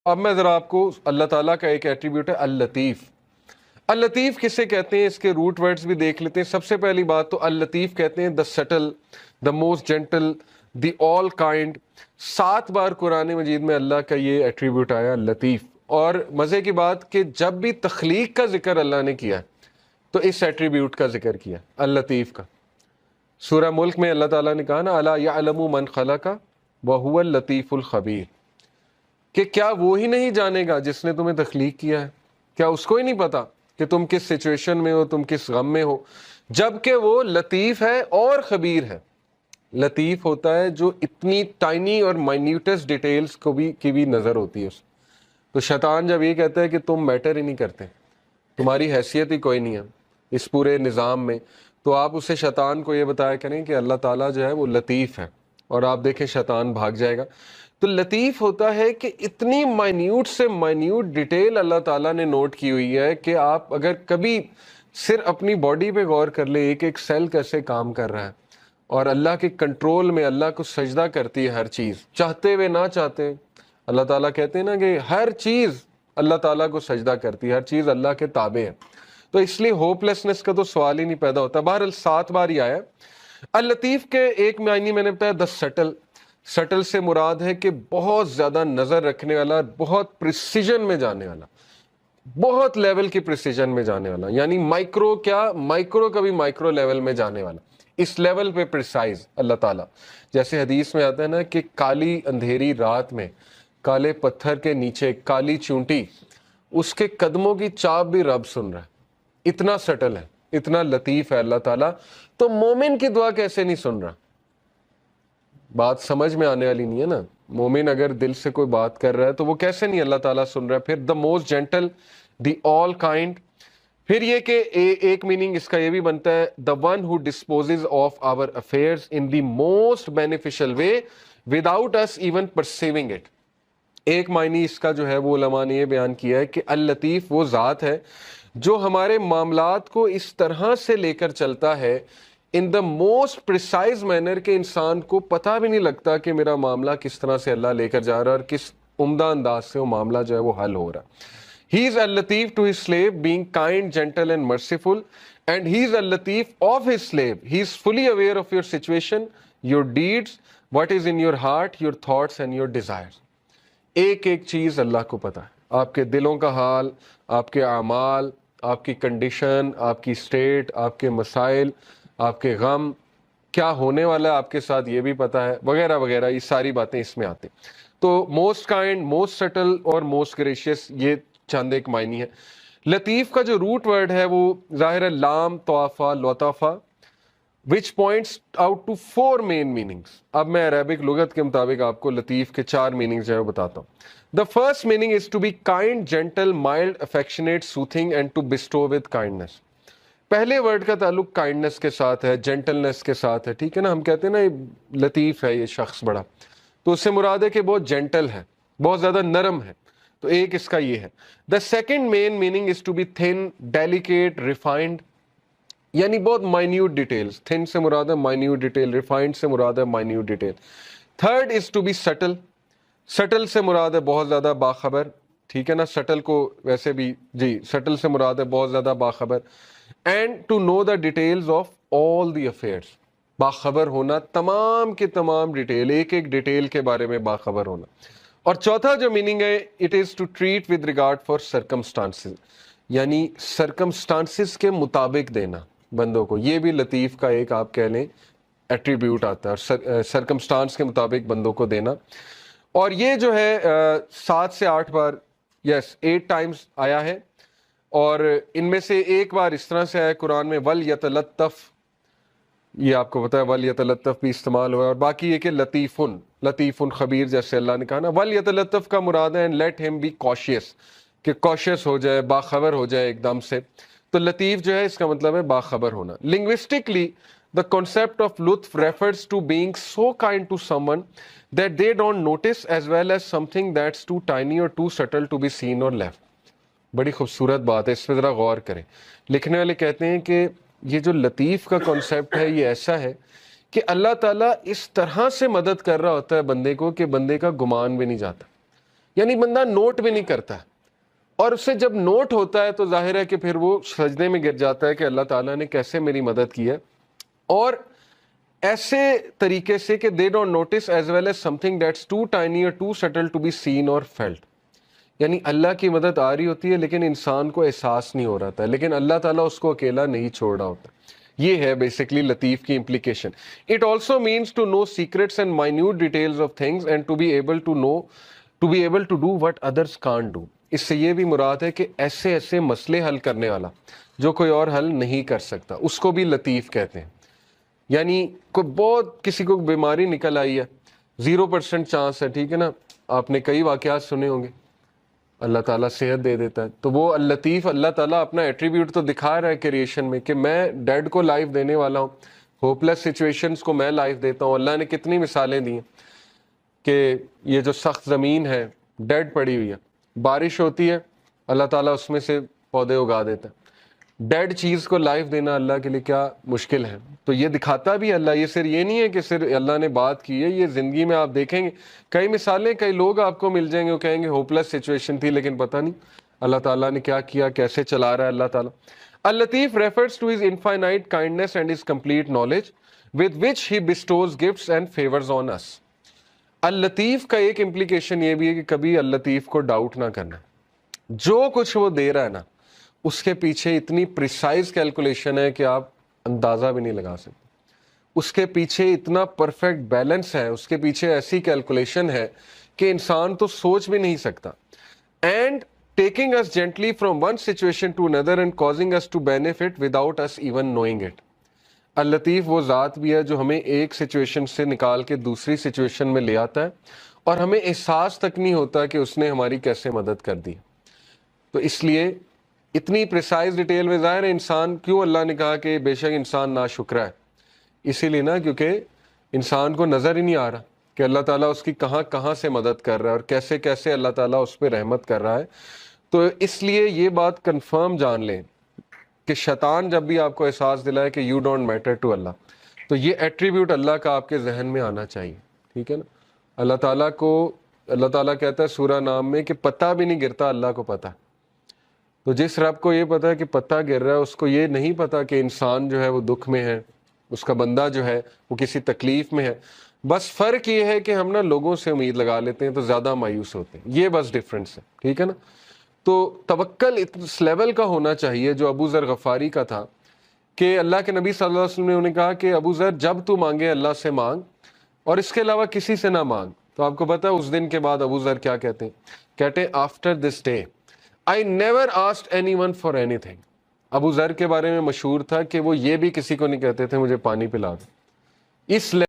اب میں ذرا آپ کو اللہ تعالیٰ کا ایک ایٹریبیوٹ ہے اللطیف. اللطیف کسے کہتے ہیں, اس کے روٹ ورڈز بھی دیکھ لیتے ہیں. سب سے پہلی بات تو اللطیف کہتے ہیں the subtle, the most gentle, the all kind. 7 بار قرآن مجید میں اللہ کا یہ ایٹریبیوٹ آیا لطیف. اور مزے کی بات کہ جب بھی تخلیق کا ذکر اللہ نے کیا تو اس ایٹریبیوٹ کا ذکر کیا, اللطیف کا. سورہ ملک میں اللہ تعالیٰ نے کہا نا الا یعلم من خلق وہو اللطیف الخبیر, کہ کیا وہی نہیں جانے گا جس نے تمہیں تخلیق کیا ہے؟ کیا اس کو ہی نہیں پتا کہ تم کس سچویشن میں ہو, تم کس غم میں ہو؟ جبکہ وہ لطیف ہے اور خبیر ہے. لطیف ہوتا ہے جو اتنی ٹائنی اور مائنیوٹس ڈیٹیلز کو بھی کی بھی نظر ہوتی ہے اس. تو شیطان جب یہ کہتا ہے کہ تم میٹر ہی نہیں کرتے, تمہاری حیثیت ہی کوئی نہیں ہے اس پورے نظام میں, تو آپ اسے شیطان کو یہ بتایا کریں کہ اللہ تعالیٰ جو ہے وہ لطیف ہے, اور آپ دیکھیں شیطان بھاگ جائے گا. تو لطیف ہوتا ہے کہ اتنی مائنیوٹ سے مائنیوٹ ڈیٹیل اللہ تعالیٰ نے نوٹ کی ہوئی ہے کہ آپ اگر کبھی صرف اپنی باڈی پہ غور کر لیں, ایک ایک سیل کیسے کام کر رہا ہے, اور اللہ کے کنٹرول میں اللہ کو سجدہ کرتی ہے ہر چیز, چاہتے ہوئے نہ چاہتے. اللہ تعالیٰ کہتے ہیں نا کہ ہر چیز اللہ تعالیٰ کو سجدہ کرتی ہے, ہر چیز اللہ کے تابع ہے. تو اس لیے ہوپ لیسنس کا تو سوال ہی نہیں پیدا ہوتا. بہرحال 7 بار ہی آیا. اللطیف کے ایک معنی میں نے بتایا دا سٹل. سٹل سے مراد ہے کہ بہت زیادہ نظر رکھنے والا, بہت پریسیجن میں جانے والا, بہت لیول کی پریسیجن میں جانے والا. یعنی مائکرو, کیا مائکرو کا بھی مائکرو لیول میں جانے والا, اس لیول پہ پریسائز اللہ تعالیٰ. جیسے حدیث میں آتا ہے نا کہ کالی اندھیری رات میں کالے پتھر کے نیچے کالی چونٹی, اس کے قدموں کی چاپ بھی رب سن رہا ہے. اتنا سٹل ہے, اتنا لطیف ہے اللہ تعالیٰ. تو مومن کی دعا کیسے نہیں سن رہا؟ بات سمجھ میں آنے والی نہیں ہے نا. مومن اگر دل سے کوئی بات کر رہا ہے تو وہ کیسے نہیں اللہ تعالیٰ سن رہا ہے؟ پھر the most gentle, the all kind. پھر یہ کہ ایک میننگ اس کا یہ بھی بنتا ہے the one who disposes of our affairs in the most beneficial way without us even perceiving it. ایک معنی اس کا جو ہے وہ علماء نے یہ بیان کیا ہے کہ اللطیف وہ ذات ہے جو ہمارے معاملات کو اس طرح سے لے کر چلتا ہے ان دا موسٹ پریسائز مینر کہ انسان کو پتہ بھی نہیں لگتا کہ میرا معاملہ کس طرح سے اللہ لے کر جا رہا ہے اور کس عمدہ انداز سے وہ معاملہ جو ہے وہ حل ہو رہا ہے. He is al-Latif to his slave, being kind, gentle and merciful, and he is al-Latif of his slave. He is fully aware of your situation, your deeds, what is in your heart, your thoughts and your desires. ایک ایک چیز اللہ کو پتہ ہے, آپ کے دلوں کا حال, آپ کے اعمال, آپ کی کنڈیشن, آپ کی سٹیٹ, آپ کے مسائل, آپ کے غم, کیا ہونے والا ہے آپ کے ساتھ یہ بھی پتہ ہے, وغیرہ وغیرہ. یہ ساری باتیں اس میں آتی. تو موسٹ کائنڈ, موسٹ سٹل اور موسٹ گریشیس, یہ چند ایک معنی ہے. لطیف کا جو روٹ ورڈ ہے وہ ظاہر ہے لام طوافہ لطافہ, which points out to 4 main meanings. اب میں عربک لغت کے مطابق آپ کو لطیف کے 4 میننگز جو ہے بتاتا ہوں. The first meaning is to be kind, gentle, mild, affectionate, soothing and to bestow with kindness. پہلے ورڈ کا تعلق کائنڈنس کے ساتھ ہے, جینٹلنس کے ساتھ ہے, ٹھیک ہے نا. ہم کہتے ہیں نا یہ لطیف ہے یہ شخص بڑا, تو اس سے مراد ہے کہ بہت جینٹل ہے, بہت زیادہ نرم ہے. تو ایک اس کا یہ ہے. The second main meaning is to be thin, delicate, refined, یعنی بہت مائنیوٹ ڈیٹیلز. تھن سے مراد ہے مائنیوٹ ڈیٹیل, ریفائنڈ سے مراد ہے minute detail. Third is to be subtle. Subtle سے مراد ہے بہت زیادہ باخبر, ٹھیک ہے نا. سٹل کو ویسے بھی جی سٹل سے مراد ہے بہت زیادہ باخبر. And to know the details of all the affairs, باخبر ہونا تمام کے تمام ڈیٹیل, ایک ایک ڈیٹیل کے بارے میں باخبر ہونا. اور چوتھا جو میننگ ہے it is to treat with regard for circumstances, یعنی سرکمسٹانسز کے مطابق دینا بندوں کو. یہ بھی لطیف کا ایک آپ کہہ لیں ایٹریبیوٹ آتا ہے, سرکمسٹانس کے مطابق بندوں کو دینا. اور یہ جو ہے 7 سے 8 بار, یس 8 ٹائمز آیا ہے. اور ان میں سے ایک بار اس طرح سے آیا قرآن میں وَلْيَتَلَطَّفْ, یہ آپ کو پتا ہے وَلْيَتَلَطَّفْ بھی استعمال ہوا ہے. اور باقی یہ کہ لطیفن, لطیفن خبیر, جیسے اللہ نے کہا نا وَلْيَتَلَطَّفْ کا مراد ہے لیٹ ہم بی کوشیس, کہ کوشیس ہو جائے, باخبر ہو جائے ایک دم سے. تو لطیف جو ہے اس کا مطلب ہے باخبر ہونا. لنگوسٹکلی the concept of لطف refers to being so kind to someone that they don't notice as well as something that's too tiny or too subtle to be seen or left. بڑی خوبصورت بات ہے, اس پہ ذرا غور کریں. لکھنے والے کہتے ہیں کہ یہ جو لطیف کا کانسیپٹ ہے یہ ایسا ہے کہ اللہ تعالیٰ اس طرح سے مدد کر رہا ہوتا ہے بندے کو کہ بندے کا گمان بھی نہیں جاتا. یعنی بندہ نوٹ بھی نہیں کرتا، اور اس سے جب نوٹ ہوتا ہے تو ظاہر ہے کہ پھر وہ سجدے میں گر جاتا ہے کہ اللہ تعالیٰ نے کیسے میری مدد کی ہے، اور ایسے طریقے سے کہ they don't notice as well as something that's too tiny or too subtle to be seen or felt. یعنی اللہ کی مدد آ رہی ہوتی ہے لیکن انسان کو احساس نہیں ہو رہا تھا، لیکن اللہ تعالیٰ اس کو اکیلا نہیں چھوڑ رہا ہوتا. یہ ہے بیسکلی لطیف کی implication. It also means to know secrets and minute details of things and to be able to do what others can't do. اس سے یہ بھی مراد ہے کہ ایسے ایسے مسئلے حل کرنے والا جو کوئی اور حل نہیں کر سکتا، اس کو بھی لطیف کہتے ہیں. یعنی کوئی بہت کسی کو بیماری نکل آئی ہے، 0% چانس ہے، ٹھیک ہے نا، آپ نے کئی واقعات سنے ہوں گے، اللہ تعالیٰ صحت دے دیتا ہے. تو وہ اللطیف، اللہ تعالیٰ اپنا ایٹریبیوٹ تو دکھا رہا ہے کریشن میں کہ میں ڈیڈ کو لائف دینے والا ہوں، ہوپ لیس سچویشنز کو میں لائف دیتا ہوں. اللہ نے کتنی مثالیں دی ہیں کہ یہ جو سخت زمین ہے ڈیڈ پڑی ہوئی ہے، بارش ہوتی ہے اللہ تعالیٰ اس میں سے پودے اگا دیتا ہے. ڈیڈ چیز کو لائف دینا اللہ کے لیے کیا مشکل ہے. تو یہ دکھاتا بھی اللہ، یہ صرف یہ نہیں ہے کہ صرف اللہ نے بات کی ہے، یہ زندگی میں آپ دیکھیں گے کئی مثالیں، کئی لوگ آپ کو مل جائیں گے وہ کہیں گے ہوپ لیس سچویشن تھی لیکن پتہ نہیں اللہ تعالیٰ نے کیا کیا، کیسے چلا رہا ہے اللہ تعالیٰ. اللطیف refers to his infinite kindness and his complete knowledge with which he bestows gifts and favors on us. اللطیف کا ایک امپلیکیشن یہ بھی ہے کہ کبھی اللطیف کو ڈاؤٹ نہ کرنا. جو کچھ وہ دے رہا ہے نا اس کے پیچھے اتنی پریسائز کیلکولیشن ہے کہ آپ اندازہ بھی نہیں لگا سکتے. اس کے پیچھے اتنا پرفیکٹ بیلنس ہے، اس کے پیچھے ایسی کیلکولیشن ہے کہ انسان تو سوچ بھی نہیں سکتا. And taking us gently from one situation to another and causing us to benefit without us even knowing it. اللطیف وہ ذات بھی ہے جو ہمیں ایک سچویشن سے نکال کے دوسری سچویشن میں لے آتا ہے اور ہمیں احساس تک نہیں ہوتا کہ اس نے ہماری کیسے مدد کر دی. تو اس لیے اتنی پریسائز ڈیٹیل میں ظاہر ہے انسان کیوں اللہ نے کہا کہ بے شک انسان ناشکرا ہے، اسی لیے نا کیونکہ انسان کو نظر ہی نہیں آ رہا کہ اللہ تعالیٰ اس کی کہاں کہاں سے مدد کر رہا ہے اور کیسے کیسے اللہ تعالیٰ اس پہ رحمت کر رہا ہے. تو اس لیے یہ بات کنفرم جان لیں کہ شیطان جب بھی آپ کو احساس دلائے کہ یو ڈونٹ میٹر ٹو اللہ، تو یہ ایٹریبیوٹ اللہ کا آپ کے ذہن میں آنا چاہیے. ٹھیک ہے نا، اللہ تعالیٰ کو، اللہ تعالیٰ کہتا ہے سورہ نام میں کہ پتہ بھی نہیں گرتا، اللہ کو پتہ. تو جس رب کو یہ پتا ہے کہ پتہ گر رہا ہے، اس کو یہ نہیں پتا کہ انسان جو ہے وہ دکھ میں ہے، اس کا بندہ جو ہے وہ کسی تکلیف میں ہے. بس فرق یہ ہے کہ ہم نا لوگوں سے امید لگا لیتے ہیں تو زیادہ مایوس ہوتے ہیں، یہ بس ڈفرینس ہے. ٹھیک ہے نا. تو توکل اس لیول کا ہونا چاہیے جو ابو ذر غفاری کا تھا کہ اللہ کے نبی صلی اللہ علیہ وسلم نے انہیں کہا کہ ابو ذر جب تو مانگے اللہ سے مانگ اور اس کے علاوہ کسی سے نہ مانگ. تو آپ کو پتا ہے اس دن کے بعد ابو ذر کیا کہتے ہیں؟ کہتے ہیں after this day I never asked anyone for anything. ابو ذر کے بارے میں مشہور تھا کہ وہ یہ بھی کسی کو نہیں کہتے تھے مجھے پانی پلا دو. اس